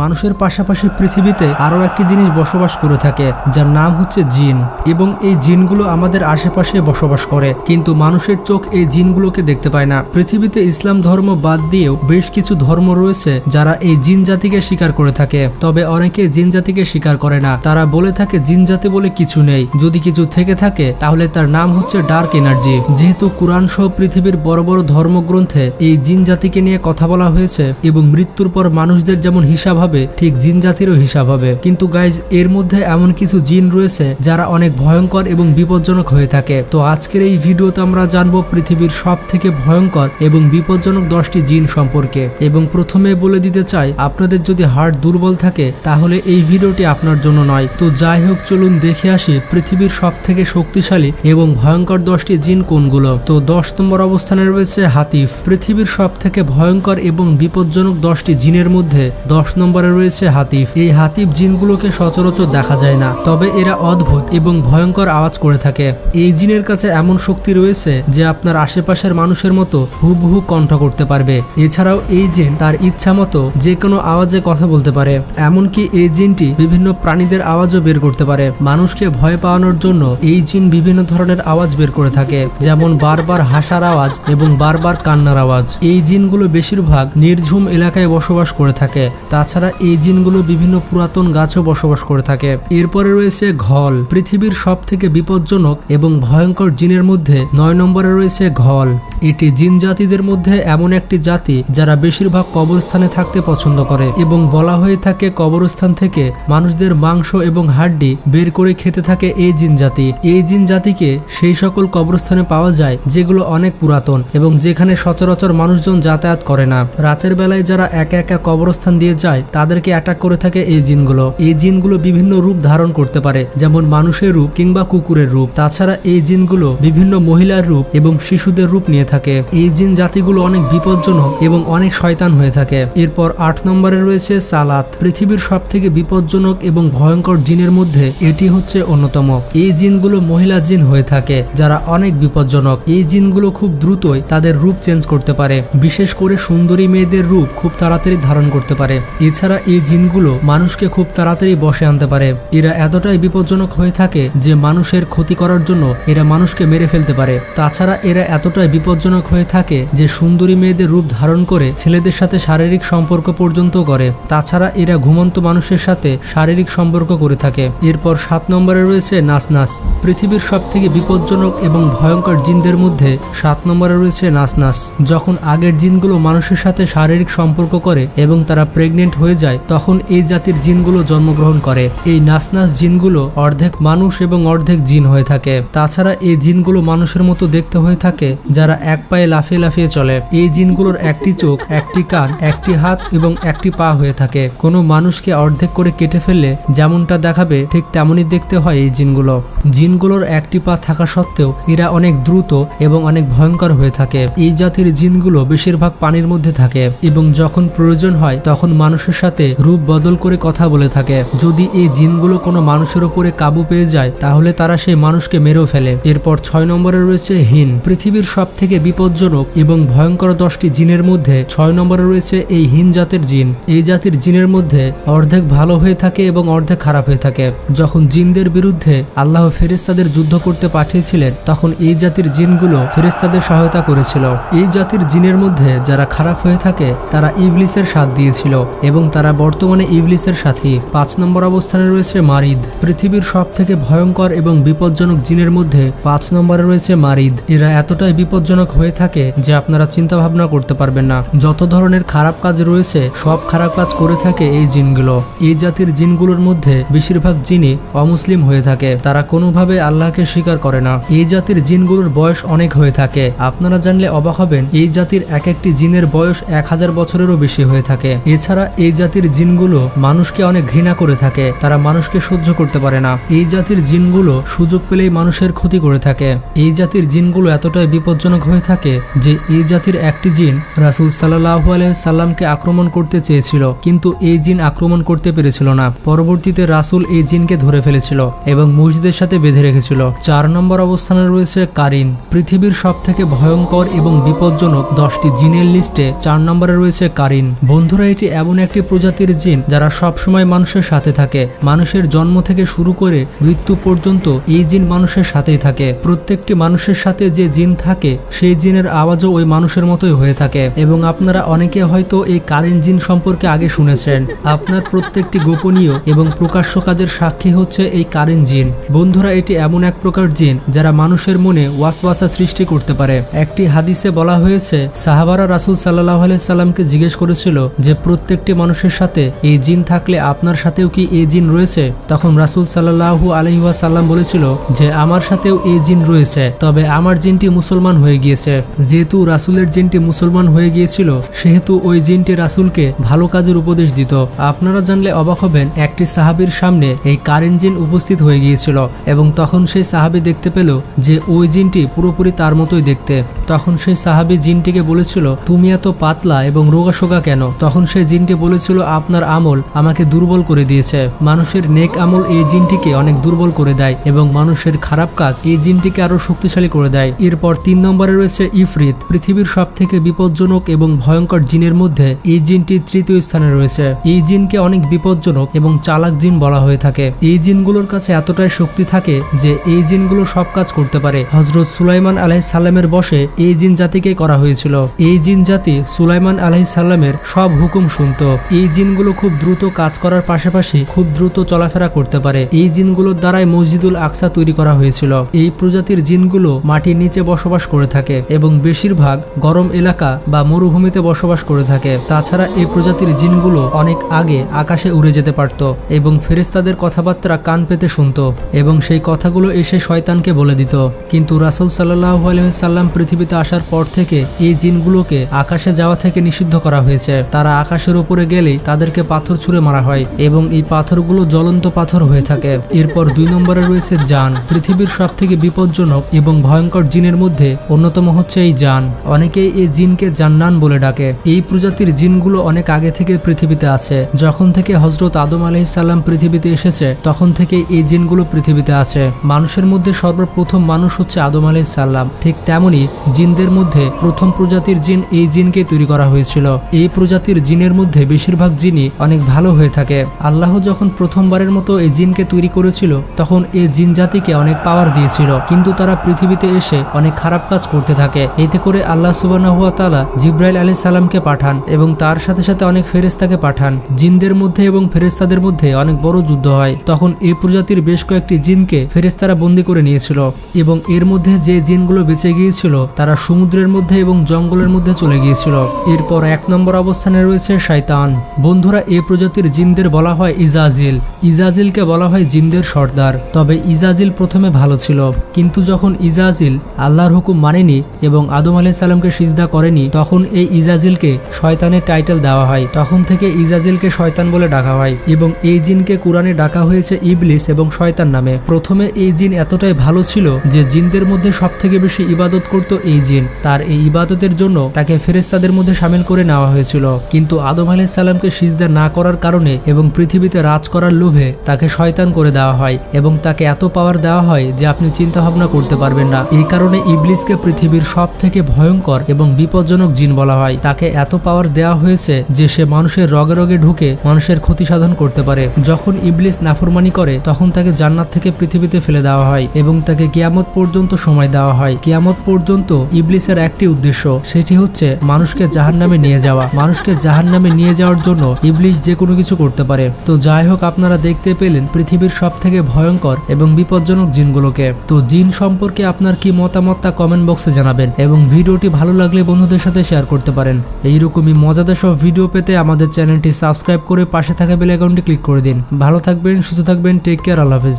মানুষের পাশাপাশি পৃথিবীতে আরও একটি জিনিস বসবাস করে থাকে, যার নাম হচ্ছে জিন। এবং এই জিনগুলো আমাদের আশেপাশে বসবাস করে, কিন্তু মানুষের চোখ এই জিনগুলোকে দেখতে পায় না। পৃথিবীতে ইসলাম ধর্ম বাদ দিয়েও বেশ কিছু ধর্ম রয়েছে যারা এই জিন জাতিকে স্বীকার করে থাকে। তবে অনেকে জিন জাতিকে স্বীকার করে না। তারা বলে থাকে জিন জাতি বলে কিছু নেই, যদি কিছু থেকে থাকে তাহলে তার নাম হচ্ছে ডার্ক এনার্জি। যেহেতু কুরআন সহ পৃথিবীর বড় বড় ধর্মগ্রন্থে এই জিন জাতিকে নিয়ে কথা বলা হয়েছে এবং মৃত্যুর পর মানুষদের যেমন হিসাব হবে ঠিক জিন জাতিরও হিসাব হবে। কিন্তু গাইজ, এর মধ্যে এমন কিছু জিন রয়েছে যারা অনেক ভয়ঙ্কর এবং বিপজ্জনক হয়ে থাকে। তো আজকের এই ভিডিওতে আমরা জানবো পৃথিবীর সব থেকে ভয়ঙ্কর এবং বিপজ্জনক 10টি জিন সম্পর্কে। এবং প্রথমে বলে দিতে চাই, আপনাদের যদি হার্ট দুর্বল থাকে তাহলে এই ভিডিওটি আপনার জন্য নয়। তো যাই হোক, চলুন দেখে আসি পৃথিবীর সব থেকে শক্তিশালী এবং ভয়ঙ্কর 10টি জিন কোনগুলো। তো 10 নম্বর অবস্থানে রয়েছে হাতিফ। পৃথিবীর সব থেকে ভয়ঙ্কর এবং বিপজ্জনক 10টি জিনের মধ্যে 10 নম্বরে রয়েছে হাতিফ। এই হাতিফ জিনগুলোকে সচরাচর দেখা যায় না, তবে এরা অদ্ভুত এবং ভয়ঙ্কর আওয়াজ করে থাকে। এই জিনের কাছে এমন শক্তি রয়েছে যে আপনার আশেপাশের মানুষের মতো হুবহু কণ্ঠ করতে পারবে। এছাড়াও এই জিন তার ইচ্ছা মতো যে কোনো আওয়াজে কথা বলতে পারে। এমনকি এই জিনটি বিভিন্ন প্রাণীদের আওয়াজও বের করতে পারে। মানুষকে ভয় পাওয়ানোর জন্য এই জিন বিভিন্ন ধরনের আওয়াজ বের করে থাকে, যেমন বারবার হাসার আওয়াজ এবং বারবার কান্নার আওয়াজ। এই জিনগুলো বেশিরভাগ নির্ঝুম এলাকায় বসবাস করে থাকে। তাছাড়া এই জিনগুলো বিভিন্ন পুরাতন গাছেও বসবাস করে থাকে। এরপরে রয়েছে ঘল। পৃথিবীর সব থেকে বিপজ্জনক এবং ভয়ঙ্কর জিনের মধ্যে 9 নম্বরে রয়েছে ঘল। এটি জিন জাতিদের মধ্যে এমন একটি জাতি যারা বেশিরভাগ কবরস্থানে থাকতে পছন্দ করে এবং বলা হয়ে থাকে কবরস্থান থেকে মানুষদের মাংস এবং হাড্ডি বের করে খেতে থাকে এই জিন জাতি। এই জিন জাতিকে সেই সকল কবরস্থানে পাওয়া যায় যেগুলো অনেক পুরাতন এবং যেখানে সচরাচর মানুষজন যাতায়াত করে না। রাতের বেলায় যারা একা একা কবরস্থান দিয়ে যায় তাদেরকে অ্যাটাক করে থাকে এই জিনগুলো। এই জিনগুলো বিভিন্ন রূপ ধারণ করতে পারে, যেমন মানুষের রূপ কিংবা কুকুরের রূপ। তাছাড়া এই জিনগুলো বিভিন্ন মহিলার রূপ এবং শিশুদের রূপ নিয়ে থাকে। এই জিন জাতিগুলো অনেক বিপজ্জনক এবং অনেক শয়তান হয়ে থাকে। এরপর 8 নম্বরে রয়েছে সালাত। পৃথিবীর সব থেকে বিপজ্জনক এবং ভয়ঙ্কর জিনের মধ্যে এটি হচ্ছে অন্যতম। এই জিনগুলো মহিলা জিন হয়ে থাকে যারা অনেক বিপজ্জনক। এই জিনগুলো খুব দ্রুতই তাদের রূপ চেঞ্জ করতে পারে, বিশেষ করে সুন্দরী মেয়েদের রূপ খুব তাড়াতাড়ি ধারণ করতে পারে। এছাড়া এই জিনগুলো মানুষকে খুব তাড়াতাড়ি বশে আনতে পারে। এরা এতটাই বিপজ্জনক হয়ে থাকে যে মানুষের ক্ষতি করার জন্য এরা মানুষকে মেরে ফেলতে পারে। তাছাড়া এরা এতটাই বিপজ্জনক হয়ে থাকে যে সুন্দরী মেয়েদের রূপ ধারণ করে ছেলেদের সাথে শারীরিক সম্পর্ক পর্যন্ত করে। তাছাড়া এরা ঘুমন্ত মানুষের সাথে শারীরিক সম্পর্ক করে থাকে। এরপর 7 নম্বরে রয়েছে নাসনাস। পৃথিবীর সব থেকে বিপজ্জনক এবং ভয়ঙ্কর জিনদের মধ্যে 7 নম্বরে রয়েছে নাসনাস। যখন আগের জিনগুলো মানুষের সাথে শারীরিক সম্পর্ক করে এবং তারা প্রেগনেন্ট হয়ে যায়, তখন এই জাতির জিনগুলো জন্মগ্রহণ করে। এই নাসনাস জিনগুলো অর্ধেক মানুষ এবং অর্ধেক জিন হয়ে থাকে। তাছাড়া এই জিনগুলো মানুষের মতো দেখতে হয়ে থাকে, যারা এক পায়ে লাফিয়ে লাফিয়ে চলে। এই জিনগুলোর একটি চোখ, একটি কান, একটি হাত এবং একটি পা হয়ে থাকে। কোনো মানুষকে অর্ধেক করে কেটে ফেললে যেমনটা দেখাবে ঠিক তেমনই দেখতে হয় এই জিনগুলো। জিনগুলোর একটি পা থাকা সত্ত্বেও এরা অনেক দ্রুত এবং অনেক ভয়ঙ্কর হয়ে থাকে। এই জাতির জিনগুলো বেশিরভাগ পানির মধ্যে থাকে এবং যখন প্রয়োজন হয় তখন মানুষের সাথে রূপ বদল করে কথা বলে থাকে। যদি এই জিনগুলো কোনো মানুষের উপরে কাবু পেয়ে যায় তাহলে তারা সেই মানুষকে মেরেও ফেলে। এরপর 6 নম্বরে রয়েছে হিন। পৃথিবীর সব থেকে বিপজ্জনক এবং ভয়ঙ্কর 10টি জিনের মধ্যে 6 নম্বরে রয়েছে এই হিন জাতের জিন। এই জাতির জিনের মধ্যে অর্ধেক ভালো হয়ে থাকে এবং অর্ধেক খারাপ হয়ে থাকে। যখন জিনদের বিরুদ্ধে আল্লাহ ফেরেশতাদের যুদ্ধ করতে পাঠিয়েছিলেন তখন এই জাতির জিনগুলো ফেরেশতাদের সহায়তা করেছিল। এই জাতির জিনের মধ্যে যারা খারাপ হয়ে থাকে তারা ইবলিসের সাথ দিয়েছিল এবং তারা বর্তমানে ইবলিসের সাথী। 5 নম্বর অবস্থানে রয়েছে মারিদ। পৃথিবীর সব থেকে ভয়ঙ্কর এবং বিপজ্জনক জিনের মধ্যে 5 নম্বরে রয়েছে মারিদ। এরা এতটাই বিপজ্জনক হয়ে থাকে যে আপনারা চিন্তা ভাবনা করতে পারবেন না। যত ধরনের খারাপ কাজ রয়েছে সব খারাপ কাজ করে থাকে এই জিনগুলো। এই জাতির জিনগুলোর মধ্যে বেশিরভাগ জিনই অমুসলিম হয়ে থাকে, তারা কোনোভাবে আল্লাহকে স্বীকার করে না। এই জাতির জিনগুলোর বয়স অনেক হয়ে থাকে। আপনারা জানলে অবাক হবেন, এই জাতির এক একটি জিনের বয়স 1000 বছরেরও বেশি হয়ে থাকে। এছাড়া এই জাতির জিনগুলো মানুষকে অনেক ঘৃণা করে থাকে, তারা মানুষকে সহ্য করতে পারে না। এই জাতির জিনগুলো সুযোগ পেলেই মানুষের ক্ষতি করে থাকে। এই জাতির জিনগুলো এতটাই বিপজ্জনক হয়ে থাকে যে এই জাতির একটি জিন রাসূল সাল্লাল্লাহু আলাইহি সাল্লামকে আক্রমণ করতে চেয়েছিল, কিন্তু এই জিন আক্রমণ করতে পেরেছিল না। পরবর্তীতে রাসূল এই জিনকে ধরে ফেলেছিল এবং মসজিদের সাথে বেঁধে রেখেছিল। 4 নম্বর অবস্থানে রয়েছে কারিন। পৃথিবীর সব থেকে ভয়ঙ্কর এবং বিপজ্জনক 10টি জিনের লিস্টে 4 নম্বরে রয়েছে কারিন। বন্ধুরা, এটি এমন একটি প্রজাতির জিন যারা সব সময় মানুষের সাথে থাকে। মানুষের জন্ম থেকে শুরু করে মৃত্যু পর্যন্ত এই জিন মানুষের সাথেই থাকে। প্রত্যেকটি মানুষের সাথে যে জিন থাকে সেই জিনের আওয়াজও ওই মানুষের মতোই হয়ে থাকে। এবং আপনারা অনেকে হয়তো এই কারেন্ট জিন সম্পর্কে আগে শুনেছেন। আপনার প্রত্যেকটি গোপনীয় এবং প্রকাশ্য কাজের সাক্ষী হচ্ছে এই কারেন্ট জিন। বন্ধুরা, এটি এমন এক প্রকার জিন যারা মানুষের মনে ওয়াসওয়াসা সৃষ্টি করতে পারে। একটি হাদিসে বলা হয়েছে, সাহাবারা রাসূল সাল্লাল্লাহু আলাইহি সাল্লামকে জিজ্ঞেস করেছিল যে প্রত্যেকটি মানুষের সাথে এই জিন থাকলে আপনার সাথেও কি এই জিন রয়েছে? তখন রাসূল সাল্লাল্লাহু আলাইহি ওয়াসাল্লাম বলেছিল যে আমার সাথেও এই জিন রয়েছে, তবে আমার জিনটি মুসলমান হয়ে গিয়েছে। যেহেতু রাসূলের জিনটি মুসলমান হয়ে গিয়েছিল সেহেতু ওই জিনটি রাসূলকে ভালো কাজের উপদেশ দিত। আপনারা জানলে অবাক হবেন, একটি সাহাবীর সামনে এই কারেন্ট জিন উপস্থিত হয়ে গিয়েছিল এবং তখন সেই সাহাবী দেখতে পেল যে ওই জিনটি পুরোপুরি তার মতোই দেখতে। তখন সেই সাহাবী জিনটিকে বলেছিল, তুমি এত পাতলা এবং রোগাশোগা কেন? তখন সেই জিনটি বলেছিল, আপনার আমল আমাকে দুর্বল করে দিয়েছে। মানুষের নেক আমল এই জিনটিকে অনেক দুর্বল করে দেয় এবং মানুষের খারাপ কাজ এই জিনটিকে আরো শক্তিশালী করে দেয়। এরপর 3 নম্বরে রয়েছে ইফরিত। পৃথিবীর সব থেকে বিপজ্জনক এবং ভয়ঙ্কর জিনের মধ্যে এই জিনটি তৃতীয় স্থানে রয়েছে। এই জিনকে অনেক বিপজ্জনক এবং চালাক জিন বলা হয়ে থাকে। এই জিনগুলোর কাছে এতটাই শক্তি থাকে যে এই জিনগুলো সব কাজ করতে পারে। হযরত সুলাইমান আলাইহিস সালামের বশে এই জিন জাতিকে করা হয়েছিল। এই জিন জাতি সুলাইমান আলাইহিস সালামের সব হুকুম শুনত। এই জিনগুলো খুব দ্রুত কাজ করার পাশাপাশি খুব দ্রুত চলাফেরা করতে পারে। এই জিনগুলোর দ্বারাই মসজিদুল আকসা তৈরি করা হয়েছিল। এই প্রজাতির জিনগুলো মাটির নিচে বসবাস করে থাকে এবং বেশিরভাগ গরম এলাকা বা মরুভূমিতে বসবাস করে থাকে। তাছাড়া এই প্রজাতির জিনগুলো অনেক আগে আকাশে উড়ে যেতে পারত এবং ফেরেশতাদের কথাবার্তা কান পেতে শুনত এবং সেই কথাগুলো এসে শয়তানকে বলে দিত। কিন্তু রাসূল সাল্লাল্লাহু আলাইহি সাল্লাম পৃথিবীতে আসার পর থেকে এই জিনগুলোকে আকাশে যাওয়া থেকে নিষিদ্ধ করা হয়েছে। তারা আকাশের উপরে গেলেই তাদেরকে পাথর ছুঁড়ে মারা হয় এবং এই পাথরগুলো জ্বলন্ত পাথর হয়ে থাকে। এরপর 2 নম্বরে রয়েছে জান। পৃথিবীর সব থেকে বিপজ্জনক এবং ভয়ঙ্কর জিনের মধ্যে অন্যতম হচ্ছে এই জান। অনেকেই এই জিনকে জান্নান বলে ডাকে। এই প্রজাতির জিনগুলো অনেক আগে থেকে পৃথিবীতে আছে। যখন থেকে হযরত আদম আলাইহিস সালাম পৃথিবীতে এসেছে তখন থেকে এই জিনগুলো পৃথিবীতে আছে। মানুষের মধ্যে সর্বপ্রথম মানুষ হচ্ছে আদম আলাইহিস সালাম। ঠিক তেমনি জিনদের মধ্যে প্রথম প্রজাতির জিন এই জিনকে তৈরি করা হয়েছিল। এই প্রজাতির জিনের মধ্যে বেশিরভাগ জিনই অনেক ভালো হয়ে থাকে। আল্লাহ যখন প্রথমবারের মতো এই জিনকে তৈরি করেছিল তখন এই জিন জাতিকে অনেক পাওয়ার দিয়েছিল, কিন্তু তারা পৃথিবীতে এসে অনেক খারাপ কাজ করতে থাকে। এতে করে আল্লাহ সুবহানাহু ওয়া তাআলা জিবরাইল আলাইহিস সালামকে পাঠান এবং তার সাথে সাথে অনেক ফেরেশতাকে পাঠান। জিনদের মধ্যে এবং ফেরেশতাদের মধ্যে অনেক বড় যুদ্ধ হয়। তখন এই প্রজাতির বেশ কয়েকটি জিনকে ফেরেশতারা বন্দী করে নিয়েছিল এবং এর মধ্যে যে জিনগুলো বেঁচে গিয়েছিল তারা সমুদ্রের মধ্যে এবং জঙ্গলের মধ্যে চলে গিয়েছিল। এরপর 1 নম্বর অবস্থানে রয়েছে শয়তান। বন্ধুরা, এই প্রজাতির জিনদের বলা হয় ইজাজিল। ইজাজিলকে বলা হয় জিনদের সর্দার। তবে ইজাজিল প্রথমে ভালো ছিল, কিন্তু যখন ইজাজিল আল্লাহর হুকুম মানেনি এবং আদম আলাইহিস সালামকে সিজদা করেনি তখন এই ইজাজিলকে শয়তানের টাইটেল দেওয়া হয়। তখন থেকে ইজাজিলকে শয়তান বলে ডাকা হয় এবং এই জিনকে কুরআনে ডাকা হয়েছে ইবলিস এবং শয়তান নামে। প্রথমে এই জিন এতটাই ভালো ছিল যে জিনদের মধ্যে সবথেকে বেশি ইবাদত করত এই জিন। তার এই ইবাদতের জন্য তাকে ফেরেশতাদের মধ্যে শামিল করে নেওয়া হয়েছিল, কিন্তু আদম আলাইহিস সালামকে সিজদা না করার কারণে এবং পৃথিবীতে রাজ করার লোভে তাকে শয়তান করে দেওয়া হয় এবং তাকে এত পাওয়ার দেওয়া হয় যে আপনি চিন্তা ভাবনা করতে পারবেন না। এই কারণে ইবলিসকে পৃথিবীর সব থেকে ভয়ঙ্কর এবং বিপজ্জনক জিন বলা হয়। তাকে এত পাওয়ার দেওয়া হয়েছে যে সে মানুষের রগে রগে ঢুকে মানুষের ক্ষতি সাধন করতে পারে। যখন ইবলিস নাফরমানি করে তখন তাকে জান্নাত থেকে পৃথিবীতে ফেলে দেওয়া হয় এবং তাকে কিয়ামত পর্যন্ত সময় দেওয়া হয়। কিয়ামত পর্যন্ত ইবলিসের একটি উদ্দেশ্য, সেটি হচ্ছে মানুষকে জাহান্নামে নিয়ে যাওয়া। মানুষকে জাহান্নামে নিয়ে যাওয়ার জন্য ইবলিস যে কোনো কিছু করতে পারে। তো যাই হোক, আপনারা দেখতে পেলেন পৃথিবীর সব থেকে ভয়ঙ্কর এবং বিপজ্জনক জিনগুলোকে। তো জিন সম্পর্কে আপনার কি মতামত তা কমেন্ট বক্সে জানাবেন এবং ভিডিওটি ভালো লাগলে বন্ধুদের সাথে শেয়ার করতে পারেন। এইরকমই মজাদার সব ভিডিও পেতে আমাদের চ্যানেলটি সাবস্ক্রাইব করে পাশে থাকা বেল আইকনটি ক্লিক করে দিন। ভালো থাকবেন, সুস্থ থাকবেন, টেক কেয়ার, আল্লাহ হাফেজ।